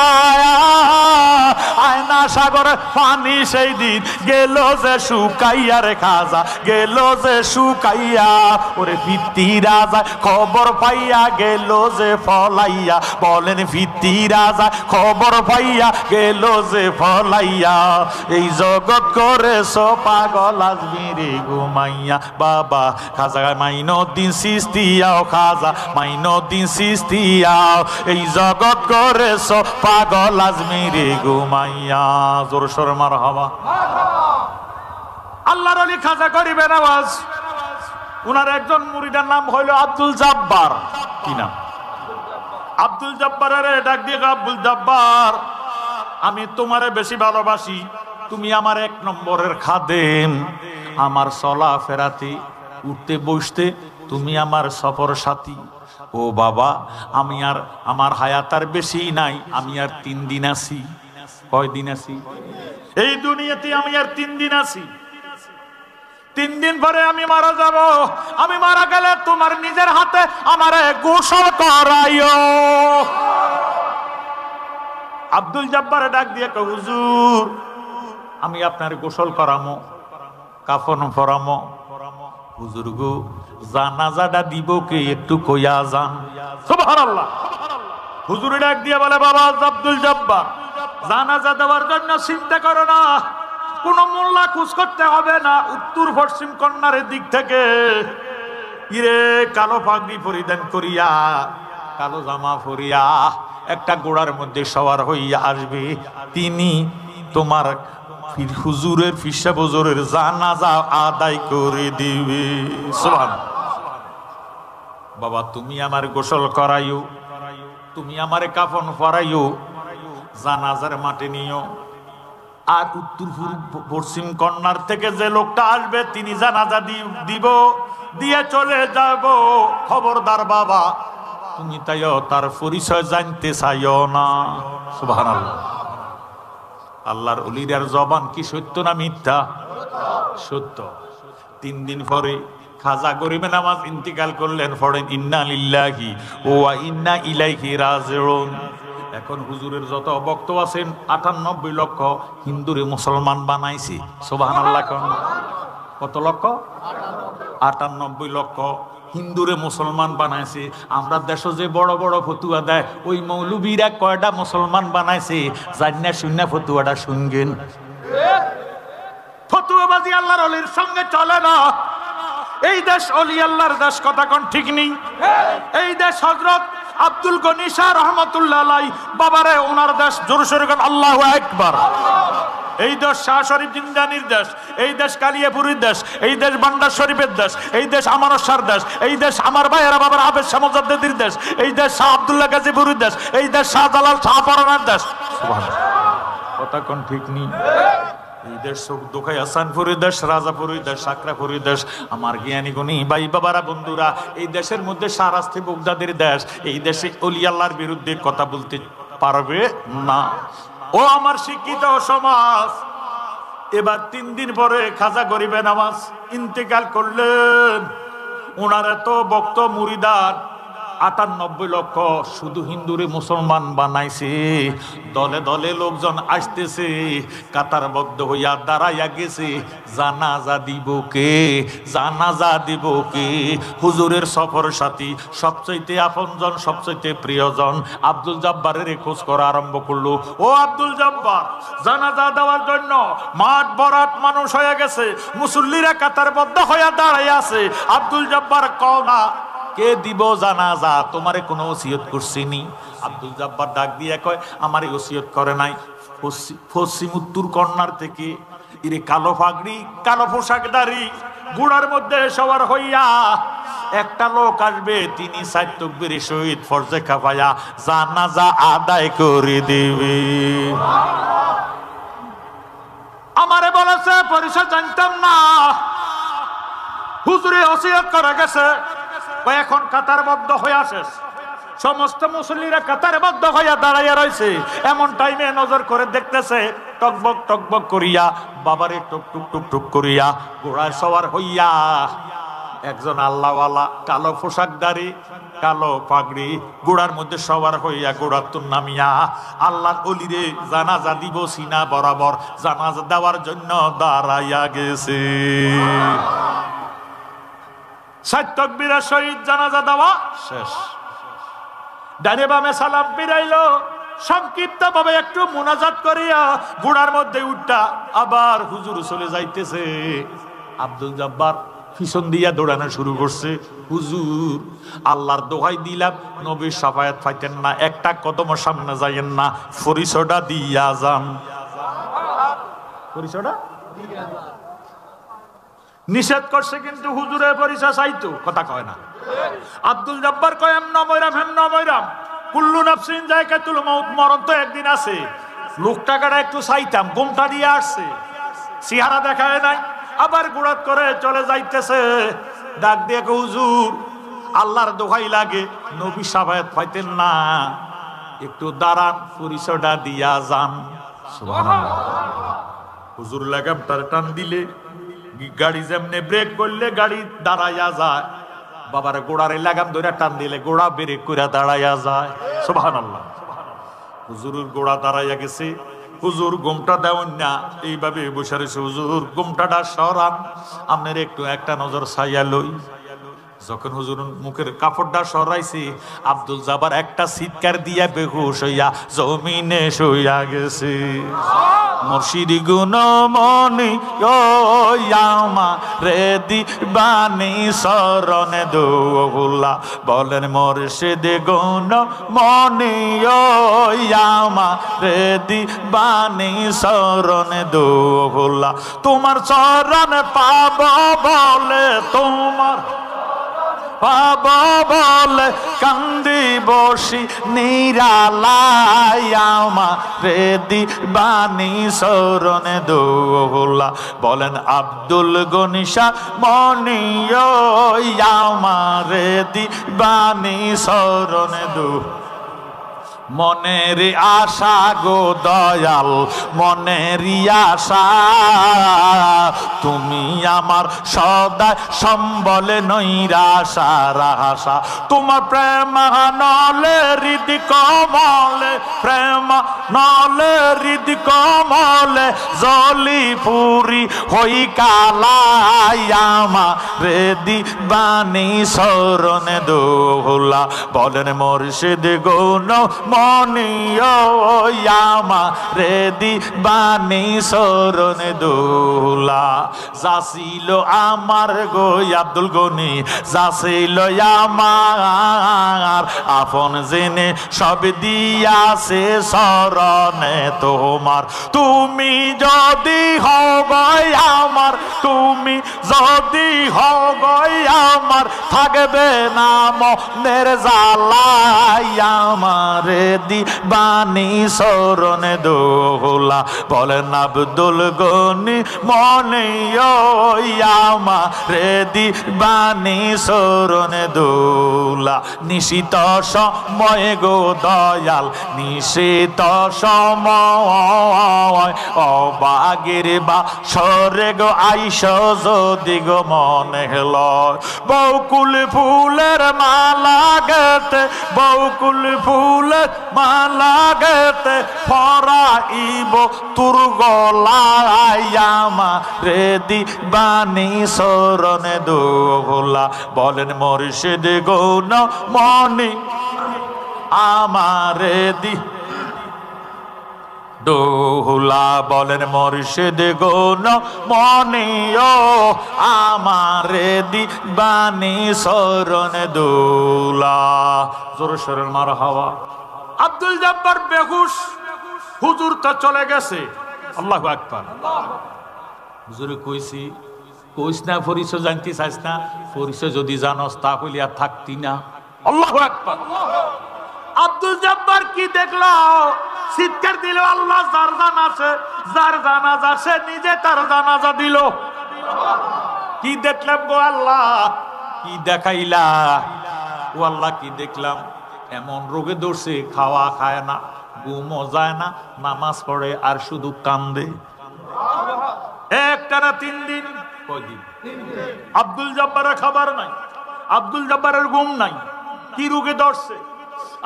আয়না সাগর পানি সেই দিন গেল যে শুকাইয়া রে খাজা গেল যে শুকাইয়া ওরে ভিত্তি রাজা খবর পাইয়া গেল যে ফলাইয়া বলেন ভিত্তি রাজা খবর পাইয়া গেল যে ফলাইয়া এই জগৎ করে পাগল আজমিরে ঘুমাইয়া বাবা খাজা মাইনুদ্দিন চিশতিয়া খাজা মাইনুদ্দিন চিশতিয়া এই জগৎ করে পাগল আজমিরে ঘুমাইয়া জোর সোর মারহাবা আল্লাহর ওলি খাজা গরিবের আওয়াজ উনার একজন মুরিদের নাম হইল আব্দুল জব্বার কি নাম আব্দুল জব্বারের ডাক দিয়ে আব্দুল জব্বার আমি তোমারে বেশি ভালোবাসি তুমি আমার ১ নম্বরের খাদেম আমার চলা ফেরাতে উঠতে বসতে তুমি আমার সফর সাথী ও বাবা আমি আর আমার হায়াত আর বেশি নাই আমি আর ৩ দিন আছি কয় দিন আছি এই দুনিয়াতে আমি আর ৩ দিন আছি ৩ দিন পরে আমি মারা যাব আমি মারা গেলে তোমার নিজের হাতে আমারে গোসল করাইও আব্দুল জব্বার ডাক দিয়ে কয় হুজুর আমি আপনার গোসল করামো কাফন পরামো হুজুর গো জানাজাটা দিব কে একটু কইয়া যান সুবহানাল্লাহ হুজুর ডাক দিয়ে বলে বাবা আব্দুল জব্বার জানাজা দেওয়ার জন্য চিন্তা করো না কোন মোল্লা খুশ করতে হবে না উত্তর পশ্চিম কর্নারের দিক থেকে ইরে কালো পাগড়ি পরিধান করিয়া কালো জামা পরিয়া একটা ঘোড়ার মধ্যে সওয়ার হইয়া আসবে তিনি তোমার হুজুরের ফিসা হুজুরের জানাজা আদায় করে দিবে সুবহানাল্লাহ বাবা তুমি আমার গোসল করাইও তুমি আমারে কাফন পরাইও জানাজার মাঠে নিও। আর উত্তর পশ্চিম কর্নার থেকে যে লোকটা আসবে তিনি জানাজা দিব, দিয়ে চলে যাব। খবরদার বাবা, তুমি তাইও তার পরিচয় জানতে চাইও না। সুবহানাল্লাহ। আল্লাহর ওলিদের জবান কি সত্য না মিথ্যা? সত্য। 3 দিন পরে খাজা গরিবে নামাজ ইন্তিকাল করলেন। পড়েন ইন্না লিল্লাহি ওয়া ইন্না ইলাইহি রাজিউন। এখন হুজুরের যত ভক্ত আছেন 98 লক্ষ হিন্দুরে মুসলমান বানাইছে। সুবহানাল্লাহ। কত লক্ষ? 98 লক্ষ হিন্দুরে মুসলমান বানাইছে। আমরা দেশে যে বড় বড় ফতুয়া দেয়, ওই মৌলবীরা কয়টা মুসলমান বানাইছে জান্না শুননা ফতুয়াটা শুনবেন। ফতুয়াবাজি আল্লাহর ওলির সঙ্গে চলে না। এই দেশ ওলি আল্লাহর দেশ, কথা কোন ঠিক নেই? এই দেশ হযরত আব্দুল গনি শাহ রহমাতুল্লাহ আলাইহি বাবারে ওনার দেশ। জোরে সোরে কোন আল্লাহু আকবার। এই দেশ শাহ শরীফ জিন্দানির দেশ, এই দেশ কালিয়াপুরের দেশ, এই দেশ বান্ডার শরীফের দেশ, এই দেশ আমার শাহর দেশ, এই দেশ আমার ভাইয়েরা বাবার আবেদ শাহ মুজাদ্দিদের দেশ, এই দেশ শাহ আব্দুল্লাহ গাজীপুরের দেশ, এই দেশ শাহ জালাল শাহ পরানার দেশ। কথা কোন ঠিক নেই? এই দেশ দোকাই হাসানপুরের দেশ, রাজাপুরের দেশ, সাকরাপুরের দেশ। আমার জ্ঞানী গুণী ভাই বাবারা বন্ধুরা, এই দেশের মধ্যে শাহরাস্তি বগদাদের দেশ। এই দেশে ওলি আল্লাহর বিরুদ্ধে কথা বলতে পারবে না। ও আমার শিক্ষিত সমাজ, এবার 3 দিন পরে খাজা গরিবে নামাজ ইন্তেকাল করলেন। ওনার এত ভক্ত মুরিদার 98 লক্ষ শুধু হিন্দুরে মুসলমান বানাইছে। দলে দলে লোকজন আসতেছে, কাতারবদ্ধ হইয়া দাঁড়াইয়া গেছে। জানাজা দিব কে? জানাজা দিব কে? হুজুরের সফর সাথী, সবচাইতে আপনজন, সবচাইতে প্রিয়জন আব্দুল জব্বারের খোঁজ করা আরম্ভ করলো। ও আব্দুল জব্বার, জানাজা দেওয়ার জন্য মাঠ ভরাট মানুষ হয়ে গেছে, মুসল্লিরা কাতারবদ্ধ হইয়া দাঁড়াইয়া আছে। আব্দুল জব্বার কও না কে দিব জানাজা? তোমারে কোনো ওসিয়ত করছিনি? আব্দুল জব্বার ডাক দিয়ে কয়, আমারে ওসিয়ত করে নাই। পশ্চিম উত্তর কর্নার থেকে ইরে কালো পাগড়ি, কালো পোশাকধারী, গুড়ার মধ্যে সবার হইয়া একটা লোক আসবে, তিনি 4 তাকবীরে শহীদ ফরজে কাফায়া জানাজা আদায় করে দিবে। আমারে বলেছে, পরিচয় জানতাম না, হুজুরে ওসিয়ত করে গেছে। এখন কাতারবদ্ধ হয়ে আসে, সমস্ত মুসল্লিরা কাতারবদ্ধ হইয়া দাঁড়াইয়া রয়েছে। এমন টাইমে নজর করে দেখতেছে টকবক টকবক করিয়া বাবারে টুক টুক টুক টুক করিয়া ঘোড়ায় সওয়ার হইয়া একজন আল্লাহওয়ালা, কালো পোশাকধারী, কালো পাগড়ি, ঘোড়ার মধ্যে সওয়ার হইয়া ঘোড়াতুন নামিয়া আল্লাহর ওলিরে জানাজা দিব সিনা বরাবর জানাজা দেওয়ার জন্য দাঁড়াইয়া গেছে। 4 তাকবীরে শহীদ জানাজা দেওয়া শেষ। ডানে বামে সালাম ফিরাইলো, সংক্ষিপ্ত ভাবে একটু মুনাজাত করিয়া ঘোড়ার মধ্যে উঠা আবার হুজুর চলে যাইতেছে। আব্দুল জব্বার পিছন দিয়া দৌড়ানো শুরু করছে। হুজুর, আল্লাহর দোহাই দিলাম, নবীর শাফায়াত পাইতেন না, একটা কদম সামনে যাইয়েন না, পরিচয়টা দিয়া যান। পরিচয়টা নিষেধ করছে, কিন্তু হুজুরের পরিচয় চাইতো, কথা কয় না। আব্দুল জব্বার কয়, এমন ময়রাম হেমন ময়রাম, কুল্লু নাফসিন যায়কাতুল মাউত, মরণ তো একদিন আছে। লোকটাকাটা একটু চাইতাম, ঘুমটা দিয়ে আসছে, চেহারা দেখায় নাই। আবার গুড়াত করে চলে যাইতেছে, ডাক দিয়ে হুজুর, আল্লাহর দোহাই লাগে, নবী শাফায়াত পাইতেন না, একটু দাঁড়ান, পরিচয়টা দিয়া যান। সুবহানাল্লাহ। হুজুর লাগামটার টান দিলে, গাড়ি যেমনে ব্রেক করলে গাড়ি দাঁড়াইয়া যায়, বাবার গোড়ারে লাগাম ধরে টান দিলে গোড়া ব্রেক করে দাঁড়াইয়া যায়। সুবহানাল্লাহ। হুজুরের গোড়া দাঁড়াইয়া গেছে। হুজুর ঘুমটা দেওয়ান না, এইভাবে বসে রয়েছে। হুজুর ঘুমটাটা সরান, আপনার একটু একটা নজর ছাইয়া লই। যখন হুজুর মুখের কাপড়টা সরাইছে, আব্দুল জব্বার একটা চিৎকার দিয়া বেহুশ হইয়া জমিনে শুইয়া গেছে। মুর্শিদ গুণমণি রে দিবানি শরণে দোলা, বলেন মুর্শিদ গুণমণি রে দিবানি শরণে দোলা, তোমার চরণ পাব বলে তোমার পাব বলে কান্দি বসি নিরালায় আমারে দিবানি শরণে দোলা। বলেন আব্দুল গনি শাহ মনি আমারে দিবানি শরণে দোলা। মনের আশা গো দয়াল মনেরই আশা, তুমি আমার সদা সম্বলে নৈরাশা রাশা। তোমার প্রেম নলে হৃদি কমলে, প্রেম নলে হৃদি কমলে জলি পুরি হই কালাই আমারে দিবানি শরণে দোলা। বলেন মুর্শিদ গুণ মনি আমারে দিবানি শরণে দোলা। যাছিল আমার গো আব্দুল গনি, যাছিল আমার আপন জেনে সব দিয়াছে শরণে তোমার। তুমি যদি হও গো আমার, তুমি যদি হও গো আমার, থাকবে না মনের জ্বালাই আমারে দিবানি শরণে দোলা। বলেন আব্দুল গনি মনে আমারে দিবানি শরণে দোলা। নিশিত সময় গো দয়াল, নিশিত সময় অবাগের বাসরে গো আইস যদি গো মনে লয়। বকুল ফুলের মালা গেতে, বকুল ফুলের মালা গেতে ফরাইব তোর গলায় আমারে দিবানি শরণে দোলা। বলেন মুর্শিদ গুণ মনি আমারে দি দোলা। বলেন মুর্শিদ গুণ মনি আমারে দিবানি শরণে দোলা। জোরে শরণ মারহাবা। আব্দুল জব্বার বেহুশ, হুজুর তো চলে গেছে। আল্লাহু আকবার। হুজুরে কইছি, কইস না পরিচয় জানতে চাইস না, পরিচয় যদি জানস তাহলে আর থাকতি না। আল্লাহু আকবার। আব্দুল জব্বার কি দেখলো? চিৎকার দিল আল্লাহ। যার জানাজা, যার জানাজা সে নিজে তার জানাজা দিল। কি দেখলাম গো আল্লাহ, কি দেখাইলা ও আল্লাহ, কি দেখলাম? এমন রোগে ধরছে, খাওয়া খায় না, ঘুমও যায় না, নামাজ পড়ে আর শুধু কান্দে। একটানা 3 দিন। কয়দিন? আব্দুল জব্বারের খাবার নাই, আব্দুল জব্বারের ঘুম নাই। কি রোগে ধরছে?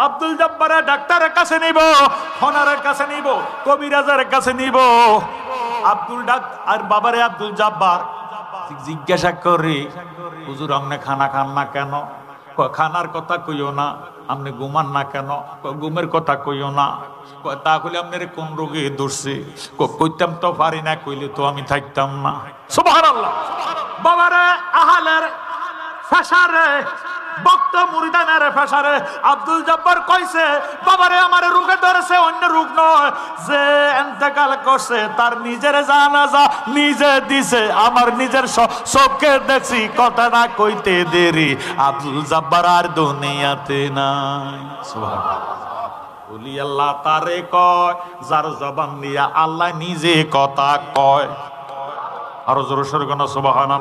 আব্দুল জব্বারের ডাক্তারের কাছে নিব, ফোনারের কাছে নিব, কবিরাজের কাছে নিব। আব্দুল আর বাবারে আব্দুল জব্বার জিজ্ঞাসা করি, হুজুর আপনি খানা খান না কেন? খানার কথা কইও না। আপনি ঘুমান না কেন? ঘুমের কথা কইও না। তাহলে আপনার কোন রোগে ধরছে? কইতাম তো পারি না, কইলে তো আমি থাকতাম না। সুবহানাল্লাহ। বাবারে আহালের ফেসারে, ভক্ত মুরিদানের ফেসারে আব্দুল জব্বার কইছে, বাবারে আমার রোগে ধরেছে, অন্য রোগ নয়। যে ইন্তেকাল করছে তার নিজের জানাজা নিজে দিছে, আমার নিজের চোখে দেখছি। কথা না কইতে দেরি, আব্দুল জব্বার আর দুনিয়াতে নাই। সুবহানাল্লাহ। বলি আল্লাহ তারে কয় যার জবান দিয়া আল্লাহ নিজে কথা কয়। আরো জোরে সোরে কোন সুবহানাল্লাহ।